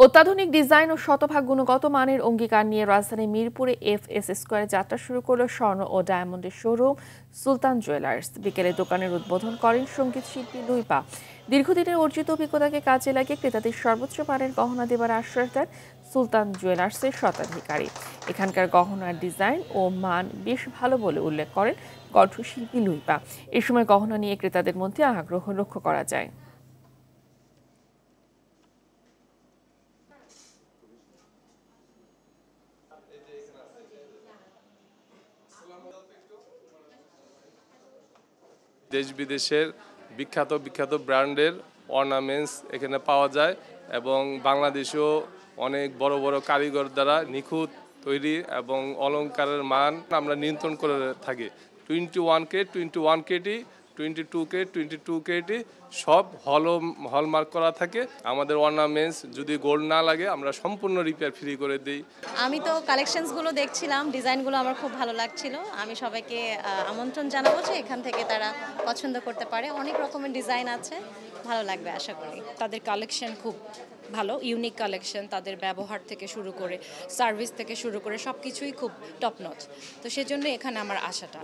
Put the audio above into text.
অত্যাধুনিক ডিজাইন ও শতভাগ গুণগত মানের অঙ্গীকার নিয়ে রাজধানীর মিরপুরে এফএস স্কয়ারে যাত্রা শুরু করল স্বর্ণ ও ডায়মন্ডের শোরুম সুলতান জুয়েলার্স। বিকেলে দোকানের উদ্বোধন করেন সঙ্গীত শিল্পী লুইপা। দীর্ঘদিনের অর্জিত অভিজ্ঞতাকে কাজে লাগিয়ে ক্রেতাদের সর্বোচ্চ মানের গহনা দেবার আশ্বাস দেন সুলতান জুয়েলার্সের স্বত্বাধিকারী। এখানকার গহনার ডিজাইন ও মান বেশ ভালো বলে উল্লেখ করেন কণ্ঠশিল্পী লুইপা। এ সময় গহনা নিয়ে ক্রেতাদের মধ্যে আগ্রহ লক্ষ্য করা যায়। দেশ বিদেশের বিখ্যাত বিখ্যাত ব্র্যান্ডের অর্নামেন্টস এখানে পাওয়া যায় এবং বাংলাদেশেও অনেক বড় বড় কারিগর দ্বারা নিখুঁত তৈরি এবং অলংকারের মান আমরা নিয়ন্ত্রণ করে থাকি। 21K 21KT 22K 22KT সব হলমার্ক করা থাকে। আমাদের অর্নামেন্টস যদি গোল্ড না লাগে আমরা সম্পূর্ণ রিপেয়ার ফ্রি করে দিই। আমি তো কালেকশনসগুলো দেখছিলাম, ডিজাইনগুলো আমার খুব ভালো লাগছিল। আমি সবাইকে আমন্ত্রণ জানাবো যে এখান থেকে তারা পছন্দ করতে পারে। অনেক রকমের ডিজাইন আছে, ভালো লাগবে আশা করি। তাদের কালেকশন খুব ভালো, ইউনিক কালেকশন। তাদের ব্যবহার থেকে শুরু করে সার্ভিস থেকে শুরু করে সব কিছুই খুব টপ নচ। তো সেজন্য এখানে আমার আশাটা।